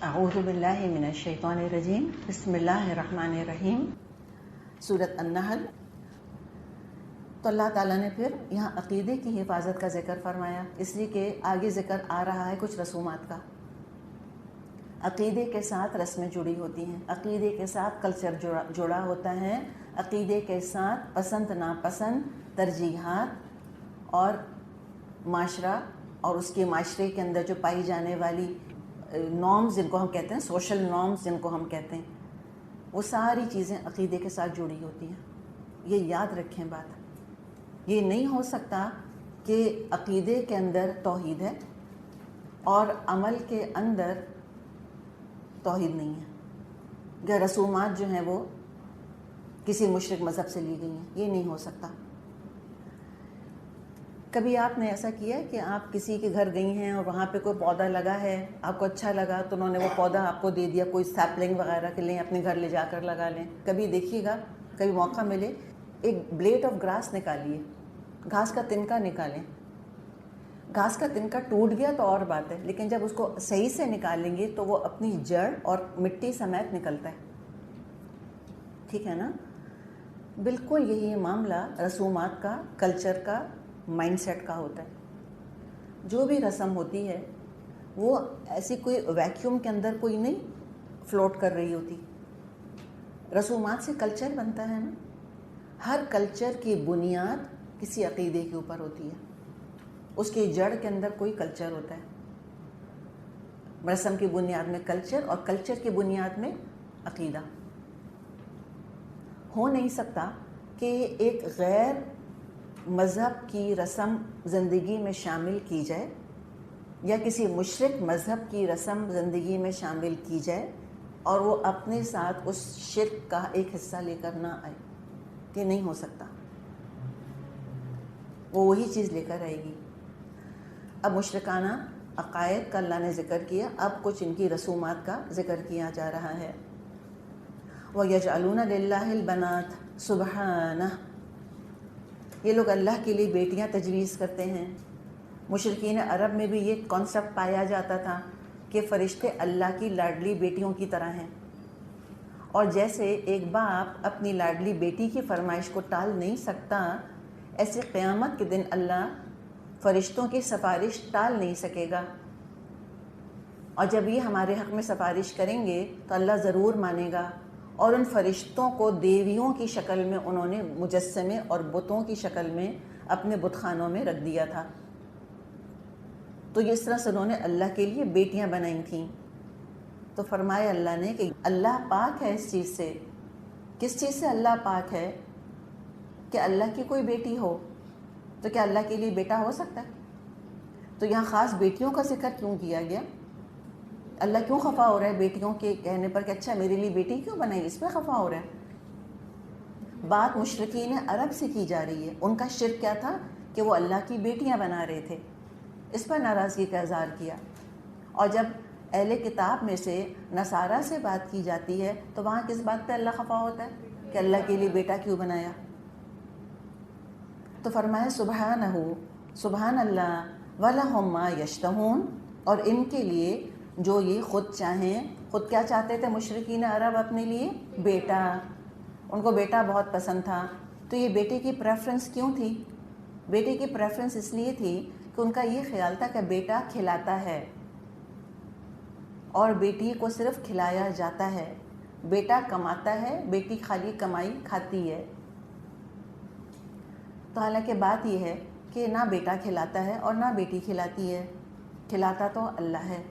اعوذ باللہ من الشیطان الرجیم بسم اللہ الرحمن الرحیم. سورۃ النحل. تو اللہ تعالیٰ نے پھر یہاں عقیدے کی حفاظت کا ذکر فرمایا، اس لیے کہ آگے ذکر آ رہا ہے کچھ رسومات کا. عقیدے کے ساتھ رسمیں جڑی ہوتی ہیں، عقیدے کے ساتھ کلچر جڑا ہوتا ہے، عقیدے کے ساتھ پسند ناپسند، ترجیحات اور معاشرہ اور اس کے معاشرے کے اندر جو پائی جانے والی نارمز جن کو ہم کہتے ہیں، سوشل نارمز جن کو ہم کہتے ہیں، وہ ساری چیزیں عقیدے کے ساتھ جڑی ہوتی ہیں. یہ یاد رکھیں بات. یہ نہیں ہو سکتا کہ عقیدے کے اندر توحید ہے اور عمل کے اندر توحید نہیں ہے، یا رسومات جو ہیں وہ کسی مشرک مذہب سے لی گئی ہیں. یہ نہیں ہو سکتا. کبھی آپ نے ایسا کیا کہ آپ کسی کے گھر گئی ہیں اور وہاں پہ کوئی پودا لگا ہے، آپ کو اچھا لگا تو انہوں نے وہ پودا آپ کو دے دیا، کوئی سیپلنگ وغیرہ کے لیں اپنے گھر لے جا کر لگا لیں. کبھی دیکھیے گا، کبھی موقع ملے ایک بلیڈ آف گراس نکالیے، گھاس کا تنکا نکالیں. گھاس کا تنکا ٹوٹ گیا تو اور بات ہے، لیکن جب اس کو صحیح سے نکالیں گے تو وہ اپنی جڑ اور مٹی سمیت نکلتا ہے. ٹھیک ہے نا؟ بالکل یہی معاملہ رسومات کا، کلچر کا، مائنڈ سیٹ کا ہوتا ہے. جو بھی رسم ہوتی ہے وہ ایسی کوئی ویکیوم کے اندر کوئی نہیں فلوٹ کر رہی ہوتی. رسومات سے کلچر بنتا ہے نا. ہر کلچر کی بنیاد کسی عقیدے کے اوپر ہوتی ہے، اس کی جڑ کے اندر کوئی کلچر ہوتا ہے. رسم کی بنیاد میں کلچر اور کلچر کی بنیاد میں عقیدہ. ہو نہیں سکتا کہ ایک غیر مذہب کی رسم زندگی میں شامل کی جائے یا کسی مشرک مذہب کی رسم زندگی میں شامل کی جائے اور وہ اپنے ساتھ اس شرک کا ایک حصہ لے کر نہ آئے. یہ نہیں ہو سکتا. وہ وہی چیز لے کر آئے گی. اب مشرکانہ عقائد کا اللہ نے ذکر کیا، اب کچھ ان کی رسومات کا ذکر کیا جا رہا ہے. وَيَجْعَلُونَ لِلَّهِ الْبَنَاتِ سُبْحَانَهُ. یہ لوگ اللہ کے لیے بیٹیاں تجویز کرتے ہیں. مشرکین عرب میں بھی یہ کانسیپٹ پایا جاتا تھا کہ فرشتے اللہ کی لاڈلی بیٹیوں کی طرح ہیں، اور جیسے ایک باپ اپنی لاڈلی بیٹی کی فرمائش کو ٹال نہیں سکتا، ایسے قیامت کے دن اللہ فرشتوں کی سفارش ٹال نہیں سکے گا. اور جب یہ ہمارے حق میں سفارش کریں گے تو اللہ ضرور مانے گا. اور ان فرشتوں کو دیویوں کی شکل میں انہوں نے مجسمے اور بتوں کی شکل میں اپنے بت خانوں میں رکھ دیا تھا. تو اس طرح سے انہوں نے اللہ کے لیے بیٹیاں بنائی تھیں. تو فرمایا اللہ نے کہ اللہ پاک ہے اس چیز سے. کس چیز سے اللہ پاک ہے؟ کہ اللہ کی کوئی بیٹی ہو. تو کیا اللہ کے لیے بیٹا ہو سکتا ہے؟ تو یہاں خاص بیٹیوں کا ذکر کیوں کیا گیا؟ اللہ کیوں خفا ہو رہا ہے بیٹیوں کے کہنے پر کہ اچھا میرے لیے بیٹی کیوں بنائی؟ اس پہ خفا ہو رہا ہے. بات مشرکین عرب سے کی جا رہی ہے. ان کا شرک کیا تھا کہ وہ اللہ کی بیٹیاں بنا رہے تھے. اس پر ناراضگی کا اظہار کیا. اور جب اہل کتاب میں سے نصارہ سے بات کی جاتی ہے تو وہاں کس بات پہ اللہ خفا ہوتا ہے کہ اللہ کے لیے بیٹا کیوں بنایا؟ تو فرمایا سبحانہ، سبحان اللہ، وَلَهُمْ مَا يَشْتَهُونَ. اور ان کے لیے جو یہ خود چاہیں. خود کیا چاہتے تھے مشرکین عرب اپنے لیے؟ بیٹا. ان کو بیٹا بہت پسند تھا. تو یہ بیٹے کی پریفرنس کیوں تھی؟ بیٹے کی پریفرنس اس لیے تھی کہ ان کا یہ خیال تھا کہ بیٹا کھلاتا ہے اور بیٹی کو صرف کھلایا جاتا ہے. بیٹا کماتا ہے، بیٹی خالی کمائی کھاتی ہے. تو حالانکہ بات یہ ہے کہ نہ بیٹا کھلاتا ہے اور نہ بیٹی کھلاتی ہے. کھلاتا تو اللہ ہے،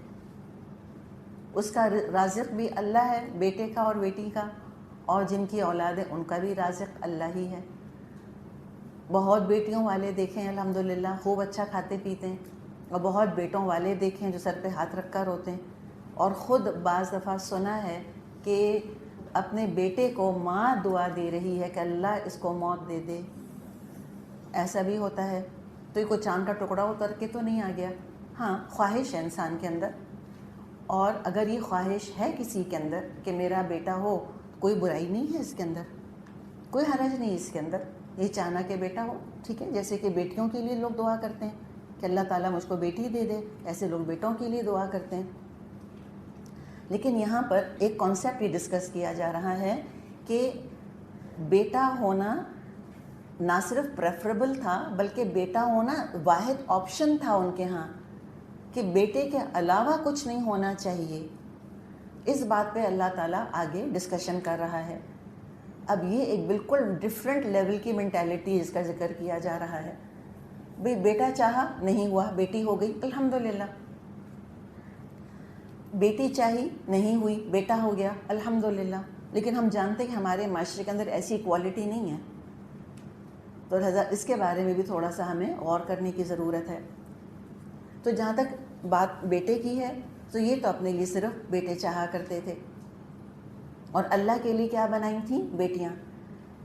اس کا رازق بھی اللہ ہے، بیٹے کا اور بیٹی کا، اور جن کی اولاد ہے ان کا بھی رازق اللہ ہی ہے. بہت بیٹیوں والے دیکھیں الحمدللہ خوب اچھا کھاتے پیتے ہیں، اور بہت بیٹوں والے دیکھیں جو سر پہ ہاتھ رکھ کر روتے ہیں. اور خود بعض دفعہ سنا ہے کہ اپنے بیٹے کو ماں دعا دے رہی ہے کہ اللہ اس کو موت دے دے. ایسا بھی ہوتا ہے. تو یہ کوئی چاند کا ٹکڑا اتر کے تو نہیں آ گیا. ہاں خواہش ہے انسان کے اندر، اور اگر یہ خواہش ہے کسی کے اندر کہ میرا بیٹا ہو، کوئی برائی نہیں ہے اس کے اندر، کوئی حرج نہیں اس کے اندر. یہ چاہنا کہ بیٹا ہو ٹھیک ہے. جیسے کہ بیٹیوں کے لیے لوگ دعا کرتے ہیں کہ اللہ تعالیٰ مجھ کو بیٹی دے دے، ایسے لوگ بیٹوں کے لیے دعا کرتے ہیں. لیکن یہاں پر ایک کانسیپٹ یہ ڈسکس کیا جا رہا ہے کہ بیٹا ہونا نہ صرف پریفریبل تھا بلکہ بیٹا ہونا واحد آپشن تھا ان کے ہاں، کہ بیٹے کے علاوہ کچھ نہیں ہونا چاہیے. اس بات پہ اللہ تعالیٰ آگے ڈسکشن کر رہا ہے. اب یہ ایک بالکل ڈفرینٹ لیول کی مینٹیلٹی اس کا ذکر کیا جا رہا ہے. بھئی بیٹا چاہا نہیں ہوا، بیٹی ہو گئی الحمدللہ. بیٹی چاہی نہیں ہوئی، بیٹا ہو گیا الحمدللہ. لیکن ہم جانتے ہیں کہ ہمارے معاشرے کے اندر ایسی کوالٹی نہیں ہے، تو لہٰذا اس کے بارے میں بھی تھوڑا سا ہمیں غور کرنے کی ضرورت ہے. تو جہاں تک بات بیٹے کی ہے تو یہ تو اپنے لیے صرف بیٹے چاہا کرتے تھے، اور اللہ کے لیے کیا بنائی تھیں؟ بیٹیاں.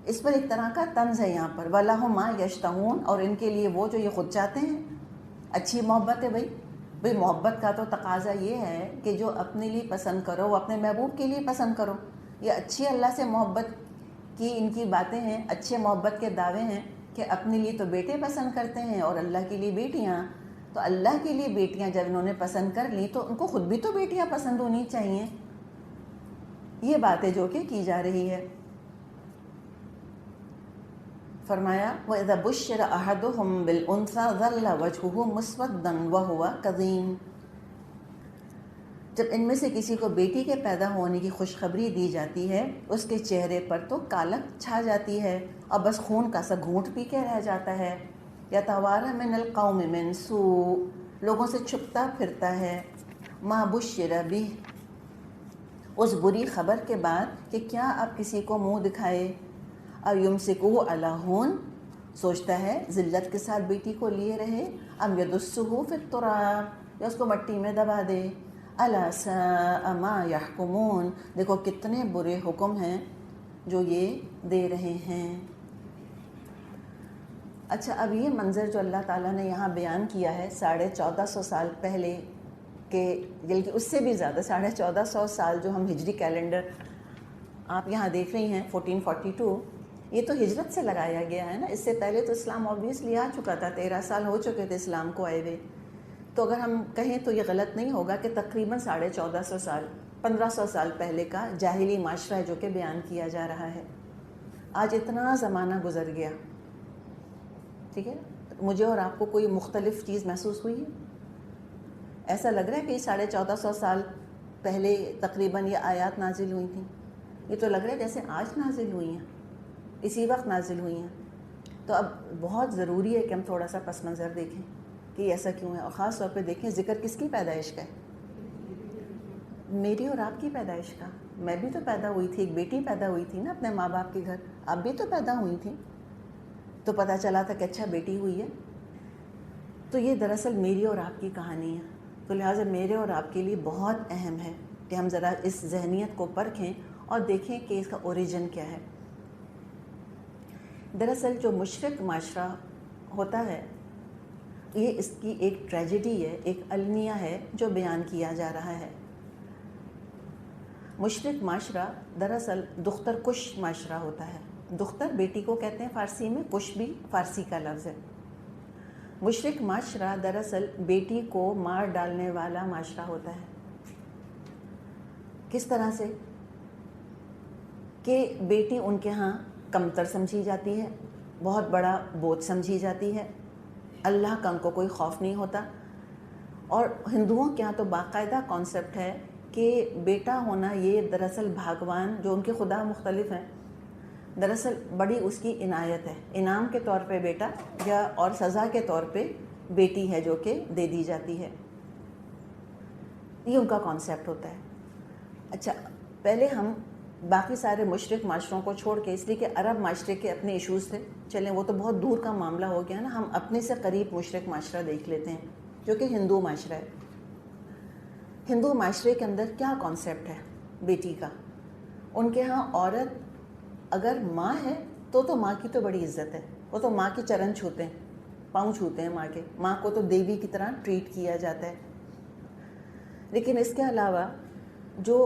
اس پر ایک طرح کا طنز ہے یہاں پر، وَلَهُم مَا يَشْتَهُونَ، اور ان کے لیے وہ جو یہ خود چاہتے ہیں. اچھی محبت ہے بھئی محبت کا تو تقاضا یہ ہے کہ جو اپنے لیے پسند کرو وہ اپنے محبوب کے لیے پسند کرو. یہ اچھی اللہ سے محبت کی ان کی باتیں ہیں، اچھے محبت کے دعوے ہیں کہ اپنے لیے تو بیٹے پسند کرتے ہیں اور اللہ کے لیے بیٹیاں. تو اللہ کے لیے بیٹیاں جب انہوں نے پسند کر لی تو ان کو خود بھی تو بیٹیاں پسند ہونی چاہیے. یہ باتیں جو کہ کی جا رہی ہے. فرمایا وَإِذَا بُشِّرَ أَحَدُهُمْ بِالْأُنثَىٰ ظَلَّ وَجْهُهُ مُسْوَدًّا وَهُوَ كَظِيمٌ. جب ان میں سے کسی کو بیٹی کے پیدا ہونے کی خوشخبری دی جاتی ہے اس کے چہرے پر تو کالک چھا جاتی ہے اور بس خون کا سا گھونٹ پی کے رہ جاتا ہے. يَتَوَارَىٰ مِنَ الْقَوْمِ مِنْ سُوءٍ، لوگوں سے چھپتا پھرتا ہے. مَا بُشِّرَ بِهِ، اس بری خبر کے بعد کہ کیا اب کسی کو منہ دکھائے. اب یمسکہ علی ہون، سوچتا ہے ذلت کے ساتھ بیٹی کو لیے رہے. ام یدسہ فی التراب، یا اس کو مٹی میں دبا دے. الا ساء ما یحکمون، دیکھو کتنے برے حکم ہیں جو یہ دے رہے ہیں. اچھا اب یہ منظر جو اللہ تعالیٰ نے یہاں بیان کیا ہے 1450 سال پہلے کے، بلکہ اس سے بھی زیادہ 1450 سال جو ہم ہجری کیلنڈر آپ یہاں دیکھ رہی ہیں 1442، یہ تو ہجرت سے لگایا گیا ہے نا. اس سے پہلے تو اسلام آبویسلی آ چکا تھا، 13 سال ہو چکے تھے اسلام کو آئے ہوئے. تو اگر ہم کہیں تو یہ غلط نہیں ہوگا کہ تقریباً 1450 سال 1500 سال پہلے کا جاہلی معاشرہ ہے جو کہ بیان کیا جا رہا ہے. آج اتنا زمانہ گزر گیا، ٹھیک ہے، مجھے اور آپ کو کوئی مختلف چیز محسوس ہوئی ہے؟ ایسا لگ رہا ہے کہ 1450 سال پہلے تقریباً یہ آیات نازل ہوئی تھیں؟ یہ تو لگ رہا ہے جیسے آج نازل ہوئی ہیں، اسی وقت نازل ہوئی ہیں. تو اب بہت ضروری ہے کہ ہم تھوڑا سا پس منظر دیکھیں کہ ایسا کیوں ہے، اور خاص طور پہ دیکھیں ذکر کس کی پیدائش کا ہے؟ میری اور آپ کی پیدائش کا. میں بھی تو پیدا ہوئی تھی، ایک بیٹی پیدا ہوئی تھی نا اپنے ماں باپ کے گھر، آپ بھی تو پیدا ہوئی تھیں. تو پتہ چلا تھا کہ اچھا بیٹی ہوئی ہے. تو یہ دراصل میری اور آپ کی کہانی ہے. تو لہٰذا میرے اور آپ کے لیے بہت اہم ہے کہ ہم ذرا اس ذہنیت کو پرکھیں اور دیکھیں کہ اس کا اوریجن کیا ہے. دراصل جو مشرق معاشرہ ہوتا ہے یہ اس کی ایک ٹریجڈی ہے، ایک المیہ ہے جو بیان کیا جا رہا ہے. مشرق معاشرہ دراصل دختر کش معاشرہ ہوتا ہے. دختر بیٹی کو کہتے ہیں فارسی میں، کش بھی فارسی کا لفظ ہے. مشرق معاشرہ دراصل بیٹی کو مار ڈالنے والا معاشرہ ہوتا ہے. کس طرح سے؟ کہ بیٹی ان کے ہاں کمتر سمجھی جاتی ہے، بہت بڑا بوجھ سمجھی جاتی ہے، اللہ کا ان کو کوئی خوف نہیں ہوتا. اور ہندوؤں کے ہاں تو باقاعدہ کانسیپٹ ہے کہ بیٹا ہونا یہ دراصل بھگوان جو ان کے خدا مختلف ہیں، دراصل بڑی اس کی عنایت ہے. انعام کے طور پہ بیٹا یا اور سزا کے طور پہ بیٹی ہے جو کہ دے دی جاتی ہے. یہ ان کا کانسیپٹ ہوتا ہے. اچھا پہلے ہم باقی سارے مشرق معاشروں کو چھوڑ کے، اس لیے کہ عرب معاشرے کے اپنے ایشوز تھے، چلیں وہ تو بہت دور کا معاملہ ہو گیا نا، ہم اپنے سے قریب مشرق معاشرہ دیکھ لیتے ہیں جو کہ ہندو معاشرہ ہے. ہندو معاشرے کے اندر کیا کانسیپٹ ہے بیٹی کا؟ ان کے ہاں عورت اگر ماں ہے تو ماں کی تو بڑی عزت ہے، وہ تو ماں کے چرن چھوتے ہیں، پاؤں چھوتے ہیں ماں کے. ماں کو تو دیوی کی طرح ٹریٹ کیا جاتا ہے. لیکن اس کے علاوہ جو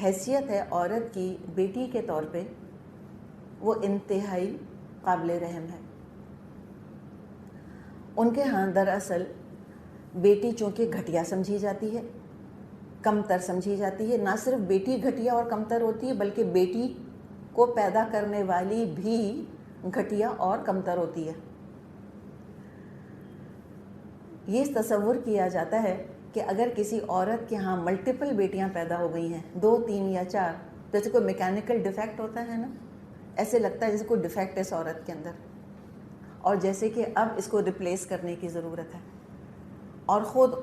حیثیت ہے عورت کی بیٹی کے طور پہ وہ انتہائی قابل رحم ہے. ان کے ہاں دراصل بیٹی چونکہ گھٹیا سمجھی جاتی ہے، کمتر سمجھی جاتی ہے. نہ صرف بیٹی گھٹیا اور کمتر ہوتی ہے بلکہ بیٹی کو پیدا کرنے والی بھی گھٹیا اور کمتر ہوتی ہے. یہ تصور کیا جاتا ہے کہ اگر کسی عورت کے ہاں ملٹیپل بیٹیاں پیدا ہو گئی ہیں, 2, 3 یا 4, جیسے کوئی میکینیکل ڈیفیکٹ ہوتا ہے نا, ایسے لگتا ہے جیسے کوئی ڈیفیکٹ ہے اس عورت کے اندر, اور جیسے کہ اب اس کو ریپلیس کرنے کی ضرورت ہے. اور خود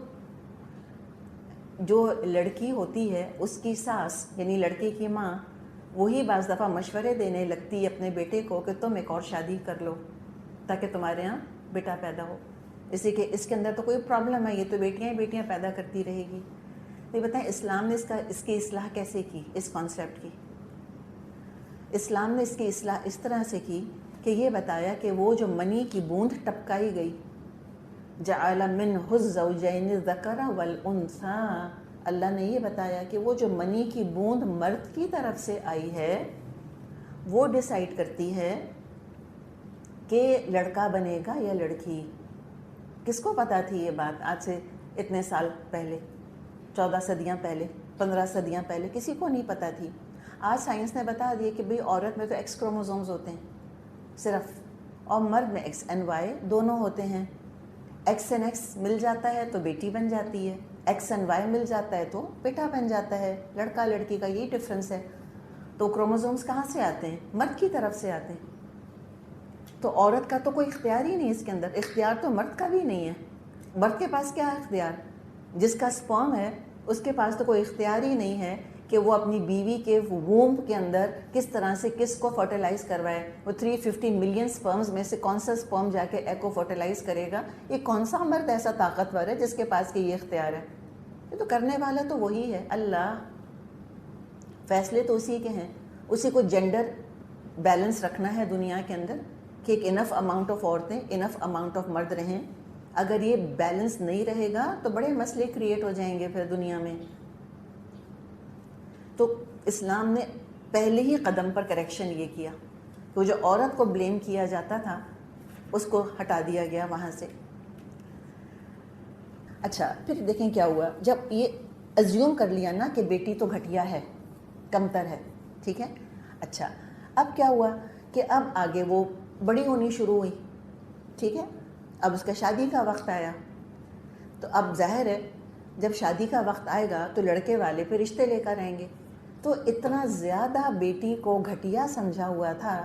جو لڑکی ہوتی ہے اس کی ساس یعنی لڑکے کی ماں وہی بعض دفعہ مشورے دینے لگتی ہے اپنے بیٹے کو کہ تم ایک اور شادی کر لو تاکہ تمہارے یہاں بیٹا پیدا ہو, اسی کہ اس کے اندر تو کوئی پرابلم ہے, یہ تو بیٹیاں ہی بیٹیاں پیدا کرتی رہے گی. تو یہ بتائیں اسلام نے اس کی اصلاح کیسے کی؟ اس کانسیپٹ کی اسلام نے اس کی اصلاح اس طرح سے کی کہ یہ بتایا کہ وہ جو منی کی بوند ٹپکائی گئی, جعل منہ الزوجین الذکر والانثی, اللہ نے یہ بتایا کہ وہ جو منی کی بوند مرد کی طرف سے آئی ہے وہ ڈیسائیڈ کرتی ہے کہ لڑکا بنے گا یا لڑکی. کس کو پتہ تھی یہ بات آج سے اتنے سال پہلے, 14 صدیاں پہلے, 15 صدیاں پہلے؟ کسی کو نہیں پتہ تھی. آج سائنس نے بتا دیا کہ بھئی عورت میں تو ایکس کروموزومز ہوتے ہیں صرف, اور مرد میں ایکس اینڈ وائی دونوں ہوتے ہیں. ایکس اینڈ ایکس مل جاتا ہے تو بیٹی بن جاتی ہے, ایکس اینڈ وائی مل جاتا ہے تو بیٹا بن جاتا ہے, لڑکا لڑکی کا یہی ڈفرینس ہے. تو کروموزومز کہاں سے آتے ہیں؟ مرد کی طرف سے آتے ہیں. تو عورت کا تو کوئی اختیار ہی نہیں اس کے اندر, اختیار تو مرد کا بھی نہیں ہے. مرد کے پاس کیا اختیار؟ جس کا سپرم ہے اس کے پاس تو کوئی اختیار ہی نہیں ہے کہ وہ اپنی بیوی کے وومب کے اندر کس طرح سے کس کو فرٹیلائز کروائے. وہ 350 ملین سپرمز میں سے کون سا سپرم جا کے ایگ کو فرٹیلائز کرے گا؟ یہ کون سا مرد ایسا طاقتور ہے جس کے پاس کہ یہ اختیار ہے؟ یہ تو کرنے والا تو وہی ہے, اللہ. فیصلے تو اسی کے ہیں. اسی کو جینڈر بیلنس رکھنا ہے دنیا کے اندر کہ ایک انف اماؤنٹ آف عورتیں, انف اماؤنٹ آف مرد رہیں. اگر یہ بیلنس نہیں رہے گا تو بڑے مسئلے کریٹ ہو جائیں گے پھر دنیا میں. تو اسلام نے پہلے ہی قدم پر کریکشن یہ کیا کہ جو عورت کو بلیم کیا جاتا تھا اس کو ہٹا دیا گیا وہاں سے. اچھا پھر دیکھیں کیا ہوا جب یہ ازیوم کر لیا نا کہ بیٹی تو گھٹیا ہے, کمتر ہے, ٹھیک ہے. اچھا اب کیا ہوا کہ اب آگے وہ بڑی ہونی شروع ہوئی, ٹھیک ہے. اب اس کا شادی کا وقت آیا تو اب ظاہر ہے جب شادی کا وقت آئے گا تو لڑکے والے پہ رشتے لے کر آئیں گے. تو اتنا زیادہ بیٹی کو گھٹیا سمجھا ہوا تھا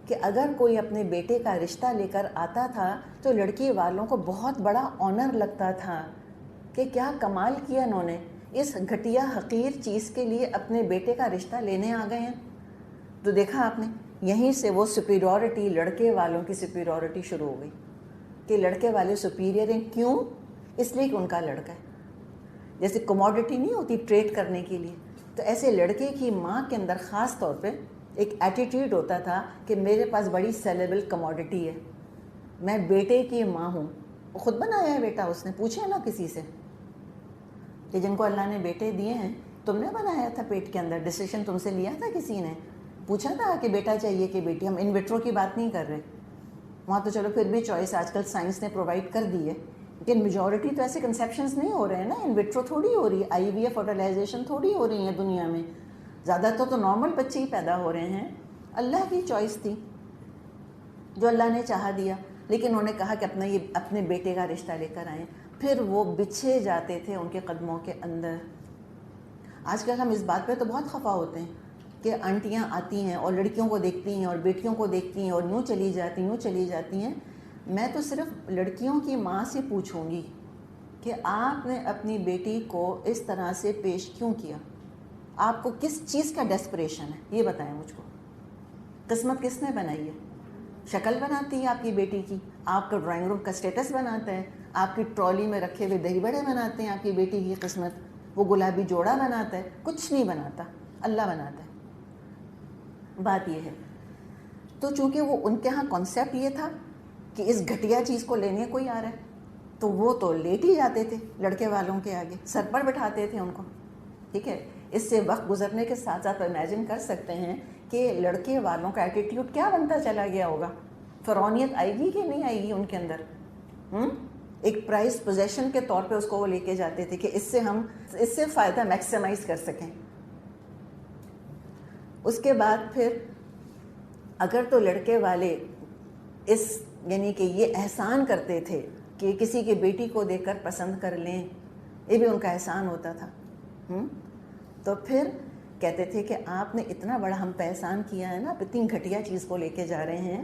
کہ اگر کوئی اپنے بیٹے کا رشتہ لے کر آتا تھا تو لڑکی والوں کو بہت بڑا آنر لگتا تھا کہ کیا کمال کیا انہوں نے, اس گھٹیا حقیر چیز کے لیے اپنے بیٹے کا رشتہ لینے آ گئے ہیں. تو دیکھا آپ نے یہیں سے وہ سپیریورٹی, لڑکے والوں کی سپیریورٹی شروع ہو گئی کہ لڑکے والے سپیریئر ہیں. کیوں؟ اس لیے کہ ان کا لڑکا ہے. جیسے کموڈٹی نہیں ہوتی ٹریڈ کرنے کے لیے, تو ایسے لڑکے کی ماں کے اندر خاص طور پہ ایک ایٹیٹیوڈ ہوتا تھا کہ میرے پاس بڑی سیلیبل کموڈٹی ہے, میں بیٹے کی ماں ہوں. خود بنایا ہے بیٹا اس نے, پوچھے نا کسی سے کہ جن کو اللہ نے بیٹے دیے ہیں تم نے بنایا تھا پیٹ کے اندر, ڈیسیشن تم سے لیا تھا کسی نے؟ پوچھا تھا کہ بیٹا چاہیے کہ بیٹی؟ ہم ان وٹرو کی بات نہیں کر رہے, وہاں تو چلو پھر بھی چوائس آج کل سائنس نے پرووائڈ کر دی ہے, لیکن میجورٹی تو ایسے کنسیپشنز نہیں ہو رہے ہیں نا. ان وٹرو تھوڑی ہو رہی ہے, آئی وی ایف فرٹیلائزیشن تھوڑی ہو رہی ہیں دنیا میں. زیادہ تو نارمل بچے ہی پیدا ہو رہے ہیں. اللہ کی چوائس تھی جو اللہ نے چاہا دیا, لیکن انہوں نے کہا کہ اپنے بیٹے کا رشتہ لے کر آئیں. پھر وہ بچھے جاتے تھے ان کے قدموں کے اندر. آج کل ہم اس بات پہ تو بہت خفا ہوتے ہیں کہ آنٹیاں آتی ہیں اور لڑکیوں کو دیکھتی ہیں اور بیٹیوں کو دیکھتی ہیں اور یوں چلی جاتی ہیں. میں تو صرف لڑکیوں کی ماں سے پوچھوں گی کہ آپ نے اپنی بیٹی کو اس طرح سے پیش کیوں کیا؟ آپ کو کس چیز کا ڈیسپریشن ہے یہ بتائیں مجھ کو. قسمت کس نے بنائی ہے؟ شکل بناتی ہے آپ کی بیٹی کی, آپ کا ڈرائنگ روم کا اسٹیٹس بناتا ہے, آپ کی ٹرالی میں رکھے ہوئے دہی بڑے بناتے ہیں آپ کی بیٹی کی قسمت, وہ گلابی جوڑا بناتا ہے؟ کچھ نہیں بناتا, اللہ بناتا ہے. بات یہ ہے. تو چونکہ وہ ان کے ہاں کانسیپٹ یہ تھا کہ اس گھٹیا چیز کو لینے کوئی آ رہا ہے تو وہ تو لیٹ ہی جاتے تھے لڑکے والوں کے آگے, سر پر بٹھاتے تھے ان کو, ٹھیک ہے. اس سے وقت گزرنے کے ساتھ ساتھ امیجن کر سکتے ہیں کہ لڑکے والوں کا ایٹیٹیوڈ کیا بنتا چلا گیا ہوگا. فرعونیت آئے گی کہ نہیں آئے گی ان کے اندر؟ ایک پرائز پوزیشن کے طور پہ اس کو وہ لے کے جاتے تھے کہ اس سے فائدہ میکسیمائز کر سکیں. اس کے بعد پھر اگر تو لڑکے والے یعنی کہ یہ احسان کرتے تھے کہ کسی کی بیٹی کو دیکھ کر پسند کر لیں، یہ بھی ان کا احسان ہوتا تھا. تو پھر کہتے تھے کہ آپ نے اتنا بڑا ہم پہ احسان کیا ہے نا، آپ اتنی گھٹیا چیز کو لے کے جا رہے ہیں،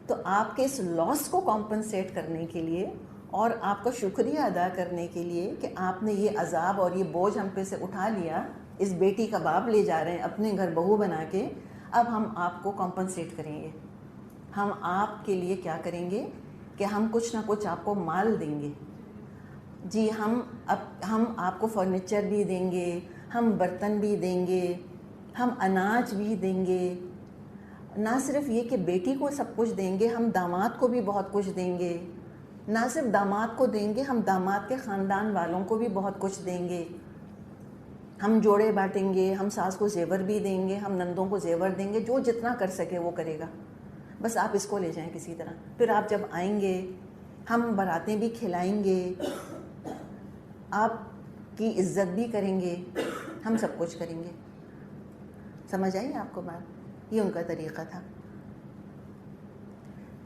تو آپ کے اس لاس کو کمپنسیٹ کرنے کے لیے اور آپ کا شکریہ ادا کرنے کے لیے کہ آپ نے یہ عذاب اور یہ بوجھ ہم پہ سے اٹھا لیا، اس بیٹی کا باپ لے جا رہے ہیں اپنے گھر بہو بنا کے، اب ہم آپ کو کمپنسیٹ کریں گے. ہم آپ کے لیے کیا کریں گے کہ ہم کچھ نہ کچھ آپ کو مال دیں گے. جی ہم آپ کو فرنیچر بھی دیں گے، ہم برتن بھی دیں گے، ہم اناج بھی دیں گے. نہ صرف یہ کہ بیٹی کو سب کچھ دیں گے، ہم داماد کو بھی بہت کچھ دیں گے. نہ صرف داماد کو دیں گے، ہم داماد کے خاندان والوں کو بھی بہت کچھ دیں گے. ہم جوڑے بانٹیں گے، ہم ساس کو زیور بھی دیں گے، ہم نندوں کو زیور دیں گے، جو جتنا کر سکے وہ کرے گا. بس آپ اس کو لے جائیں کسی طرح. پھر آپ جب آئیں گے ہم باراتیں بھی کھلائیں گے، آپ کی عزت بھی کریں گے، ہم سب کچھ کریں گے. سمجھ آئی آپ کو بات؟ یہ ان کا طریقہ تھا.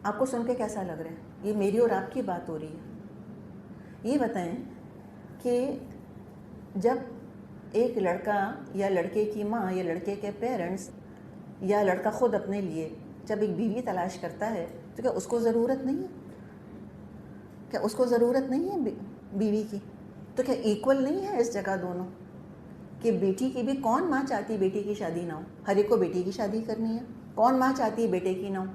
آپ کو سن کے کیسا لگ رہا ہے؟ یہ میری اور آپ کی بات ہو رہی ہے. یہ بتائیں کہ جب ایک لڑکا یا لڑکے کی ماں یا لڑکے کے پیرنٹس یا لڑکا خود اپنے لیے جب ایک بیوی تلاش کرتا ہے تو کیا اس کو ضرورت نہیں ہے؟ کیا اس کو ضرورت نہیں ہے بیوی کی؟ تو کیا ایکول نہیں ہے اس جگہ دونوں؟ کہ بیٹی کی بھی کون ماں چاہتی بیٹی کی شادی نہ ہو؟ ہر ایک کو بیٹی کی شادی کرنی ہے. کون ماں چاہتی ہے بیٹے کی نہ ہو؟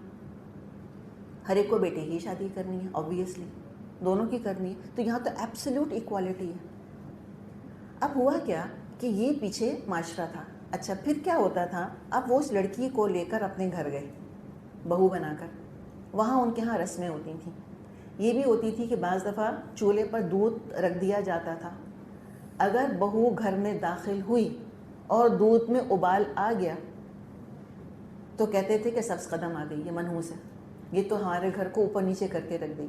ہر ایک کو بیٹے کی شادی کرنی ہے. آبویسلی دونوں کی کرنی ہے. تو یہاں تو ایبسلیوٹ ایکوالٹی ہے. اب ہوا کیا کہ یہ پیچھے معاشرہ تھا. اچھا پھر کیا ہوتا تھا؟ اب وہ اس لڑکی کو لے کر اپنے گھر گئے بہو بنا کر. وہاں ان کے ہاں رسمیں ہوتی تھیں. یہ بھی ہوتی تھی کہ بعض دفعہ چولہے پر دودھ رکھ دیا جاتا تھا. اگر بہو گھر میں داخل ہوئی اور دودھ میں ابال آ گیا تو کہتے تھے کہ سبز قدم آ گئی ہے، منحوس ہے، یہ تو ہمارے گھر کو اوپر نیچے کر کے رکھ دے.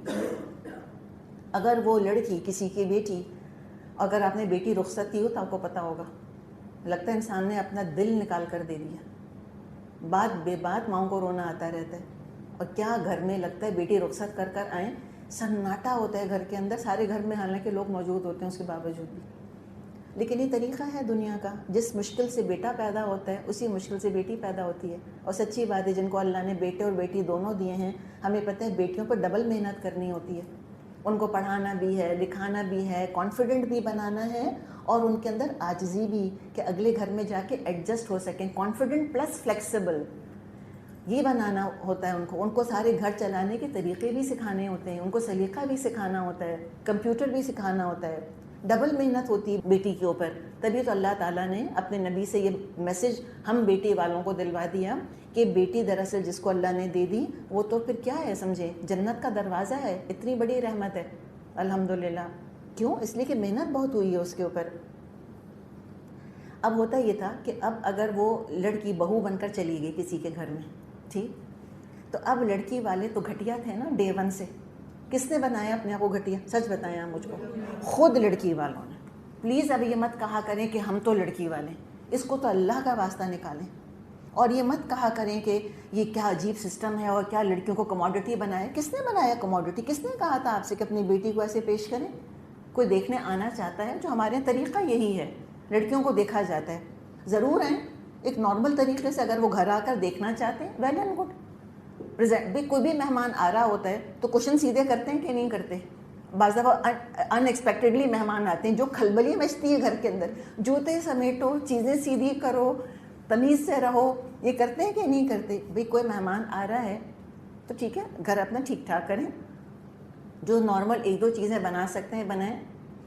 اگر وہ لڑکی کسی کی بیٹی، اگر آپ نے بیٹی رخصت کی ہو تو آپ کو پتہ ہوگا، لگتا ہے انسان نے اپنا دل نکال کر دے دیا. بات بے بات ماؤں کو رونا آتا رہتا ہے. اور کیا گھر میں لگتا ہے بیٹی رخصت کر کر آئیں، سناٹا ہوتا ہے گھر کے اندر، سارے گھر میں حالانکہ لوگ موجود ہوتے ہیں اس کے باوجود بھی. لیکن یہ طریقہ ہے دنیا کا، جس مشکل سے بیٹا پیدا ہوتا ہے اسی مشکل سے بیٹی پیدا ہوتی ہے. اور سچی بات ہے، جن کو اللہ نے بیٹے اور بیٹی دونوں دیے ہیں، ہمیں پتہ ہے بیٹیوں پر ڈبل محنت کرنی ہوتی ہے. ان کو پڑھانا بھی ہے، لکھانا بھی ہے، کانفیڈنٹ بھی بنانا ہے، اور ان کے اندر عاجزی بھی کہ اگلے گھر میں جا کے ایڈجسٹ ہو سکیں. کانفیڈنٹ پلس فلیکسیبل یہ بنانا ہوتا ہے ان کو سارے گھر چلانے کے طریقے بھی سکھانے ہوتے ہیں، ان کو سلیقہ بھی سکھانا ہوتا ہے، کمپیوٹر بھی سکھانا ہوتا ہے. ڈبل محنت ہوتی ہے بیٹی کے اوپر. تبھی تو اللہ تعالیٰ نے اپنے نبی سے یہ میسج ہم بیٹی والوں کو دلوا دیا کہ بیٹی دراصل جس کو اللہ نے دے دی وہ تو پھر کیا ہے، سمجھے جنت کا دروازہ ہے. اتنی بڑی رحمت ہے الحمدللہ. کیوں؟ اس لیے کہ محنت بہت ہوئی ہے اس کے اوپر. اب ہوتا یہ تھا کہ اب اگر وہ لڑکی بہو بن کر چلی گئی کسی کے گھر میں، ٹھیک، تو اب لڑکی والے تو گھٹیا تھے نا ڈے ون سے. کس نے بنایا اپنے آپ کو گھٹیا؟ سچ بتائیں آپ مجھ کو. خود لڑکی والوں نے. پلیز اب یہ مت کہا کریں کہ ہم تو لڑکی والے، اس کو تو اللہ کا واسطہ نکالیں. اور یہ مت کہا کریں کہ یہ کیا عجیب سسٹم ہے اور کیا لڑکیوں کو کموڈٹی بنایا. کس نے بنایا کموڈٹی؟ کس نے کہا تھا آپ سے کہ اپنی بیٹی کو ایسے پیش کریں؟ کوئی دیکھنے آنا چاہتا ہے جو ہمارے طریقہ یہی ہے، لڑکیوں کو دیکھا جاتا ہے. ضرور ہیں ایک نارمل طریقے سے، اگر وہ گھر آ کر دیکھنا چاہتے ہیں ویل اینڈ گڈ. کوئی بھی مہمان آ رہا ہوتا ہے تو کوشچن سیدھے کرتے ہیں کہ نہیں کرتے؟ بعض دفعہ ان ایکسپیکٹڈلی مہمان آتے ہیں جو کھلبلی مچتی ہے گھر کے اندر، جوتے سمیٹو، چیزیں سیدھی کرو، تمیز سے رہو، یہ کرتے ہیں کہ نہیں کرتے؟ بھئی کوئی مہمان آ رہا ہے تو ٹھیک ہے گھر اپنا ٹھیک ٹھاک کریں، جو نارمل ایک دو چیزیں بنا سکتے ہیں بنائیں،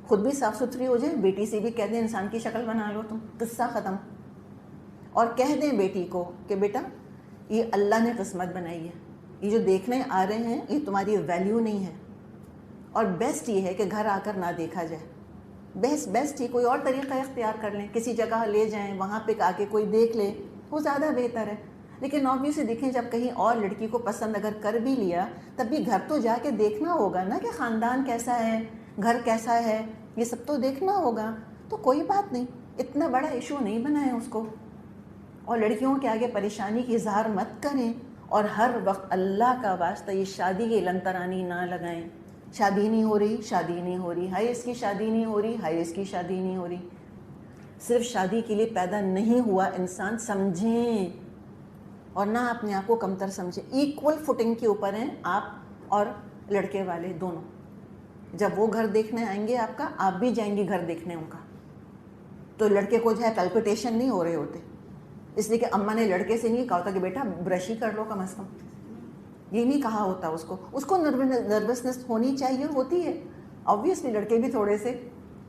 خود بھی صاف ستھری ہو جائیں، بیٹی سے بھی کہہ دیں انسان کی شکل بنا لو تم، قصہ ختم. اور کہہ دیں بیٹی کو کہ بیٹا یہ اللہ نے قسمت بنائی ہے، یہ جو دیکھنے آ رہے ہیں یہ تمہاری ویلیو نہیں ہے. اور بیسٹ یہ ہے کہ گھر آ کر نہ دیکھا جائے. بیسٹ ہی کوئی اور طریقہ اختیار کر لیں، کسی جگہ لے جائیں، وہاں پہ آ کے کوئی دیکھ لے، وہ زیادہ بہتر ہے. لیکن آبویسلی دیکھیں جب کہیں اور لڑکی کو پسند اگر کر بھی لیا تب بھی گھر تو جا کے دیکھنا ہوگا نا کہ خاندان کیسا ہے، گھر کیسا ہے، یہ سب تو دیکھنا ہوگا. تو کوئی بات نہیں، اتنا بڑا ایشو نہیں بنائیں اس کو، اور لڑکیوں کے آگے پریشانی کی اظہار مت کریں، اور ہر وقت اللہ کا واسطہ یہ شادی کی لنترانی نہ لگائیں. شادی نہیں ہو رہی، شادی نہیں ہو رہی، ہائی اس کی شادی نہیں ہو رہی، ہائی اس کی شادی نہیں ہو رہی. صرف شادی کے لیے پیدا نہیں ہوا انسان، سمجھیں، اور نہ اپنے آپ کو کمتر سمجھیں. ایکول فوٹنگ کے اوپر ہیں آپ اور لڑکے والے دونوں. جب وہ گھر دیکھنے آئیں گے آپ کا، آپ بھی جائیں گے گھر دیکھنے ان کا. تو لڑکے کو جو ہے کلپٹیشن نہیں ہو رہے ہوتے، اس لیے کہ اماں نے لڑکے سے نہیں کہا ہوتا کہ بیٹا برش ہی کر لو کم از کم، یہ نہیں کہا ہوتا اس کو نروسنس ہونی چاہیے، ہوتی ہے. آبویسلی لڑکے بھی تھوڑے سے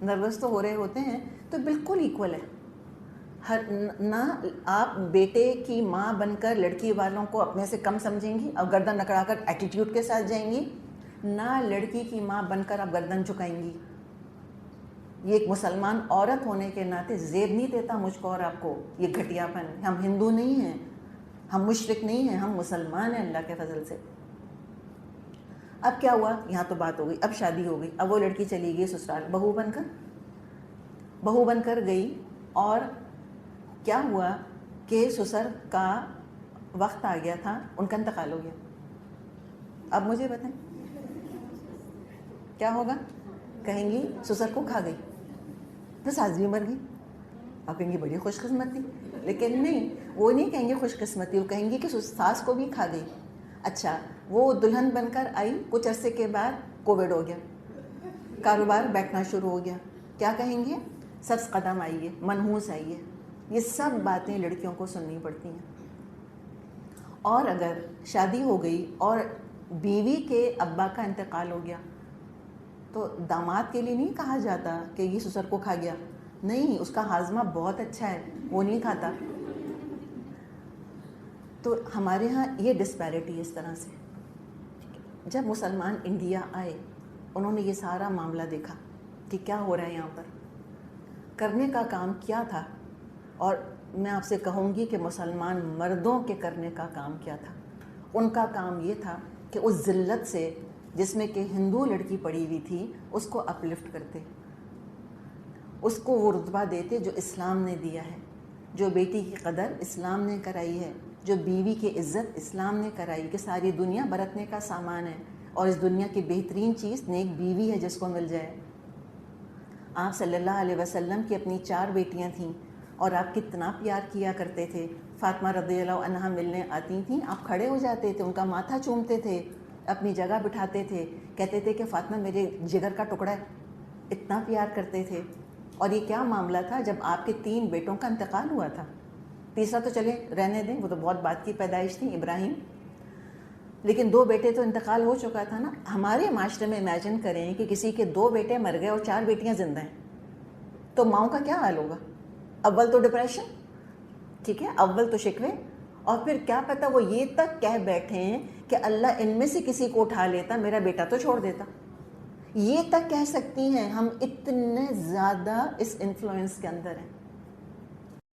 نروس تو ہو رہے ہوتے ہیں. تو بالکل ایکول ہے. نہ آپ بیٹے کی ماں بن کر لڑکی والوں کو اپنے سے کم سمجھیں گی اور گردن اکڑا کر ایٹیٹیوڈ کے ساتھ جائیں گی، نہ لڑکی کی ماں بن کر آپ گردن جھکائیں گی. یہ ایک مسلمان عورت ہونے کے ناطے زیب نہیں دیتا مجھ کو اور آپ کو یہ گھٹیا پن. ہم ہندو نہیں ہیں، ہم مشرک نہیں ہیں، ہم مسلمان ہیں اللہ کے فضل سے. اب کیا ہوا، یہاں تو بات ہو گئی، اب شادی ہو گئی. اب وہ لڑکی چلی گئی سسرال بہو بن کر گئی، اور کیا ہوا کہ سسر کا وقت آ گیا تھا، ان کا انتقال ہو گیا. اب مجھے بتائیں کیا ہوگا؟ کہیں گی سسر کو کھا گئی تو ساس بھی مر گئی. اب کہیں گی بڑی خوش قسمتی، لیکن نہیں، وہ نہیں کہیں گے خوش قسمتی، وہ کہیں گے کہ ساس کو بھی کھا گئی. اچھا، وہ دلہن بن کر آئی، کچھ عرصے کے بعد کووڈ ہو گیا، کاروبار بیٹھنا شروع ہو گیا. کیا کہیں گے؟ سبز قدم آئیے، منحوس آئیے. یہ سب باتیں لڑکیوں کو سننی پڑتی ہیں. اور اگر شادی ہو گئی اور بیوی کے ابا کا انتقال ہو گیا تو داماد کے لیے نہیں کہا جاتا کہ یہ سسر کو کھا گیا. نہیں، اس کا ہاضمہ بہت اچھا ہے، وہ نہیں کھاتا. تو ہمارے ہاں یہ ڈسپیرٹی اس طرح سے. جب مسلمان انڈیا آئے، انہوں نے یہ سارا معاملہ دیکھا کہ کیا ہو رہا ہے یہاں پر، کرنے کا کام کیا تھا. اور میں آپ سے کہوں گی کہ مسلمان مردوں کے کرنے کا کام کیا تھا. ان کا کام یہ تھا کہ اس ذلت سے جس میں کہ ہندو لڑکی پڑی ہوئی تھی اس کو اپلفٹ کرتے، اس کو وہ رتبہ دیتے جو اسلام نے دیا ہے. جو بیٹی کی قدر اسلام نے کرائی ہے، جو بیوی کی عزت اسلام نے کرائی کہ ساری دنیا برتنے کا سامان ہے، اور اس دنیا کی بہترین چیز نیک بیوی ہے جس کو مل جائے. آپ صلی اللہ علیہ وسلم کی اپنی 4 بیٹیاں تھیں، اور آپ کتنا پیار کیا کرتے تھے. فاطمہ رضی اللہ عنہا ملنے آتی تھیں، آپ کھڑے ہو جاتے تھے، ان کا ماتھا چومتے تھے، اپنی جگہ بٹھاتے تھے، کہتے تھے کہ فاطمہ میرے جگر کا ٹکڑا ہے. اتنا پیار کرتے تھے. اور یہ کیا معاملہ تھا جب آپ کے 3 بیٹوں کا انتقال ہوا تھا. تیسرا تو چلے رہنے دیں، وہ تو بہت بات کی پیدائش تھی، ابراہیم. لیکن 2 بیٹے تو انتقال ہو چکا تھا نا. ہمارے معاشرے میں امیجن کریں کہ کسی کے 2 بیٹے مر گئے اور 4 بیٹیاں زندہ ہیں، تو ماؤں کا کیا حال ہوگا؟ اول تو ڈپریشن، ٹھیک ہے، اول تو شکوے، اور پھر کیا پتہ وہ یہ تک کہہ بیٹھے ہیں کہ اللہ ان میں سے کسی کو اٹھا لیتا، میرا بیٹا تو چھوڑ دیتا. یہ تک کہہ سکتی ہیں. ہم اتنے زیادہ اس انفلوئنس کے اندر ہیں.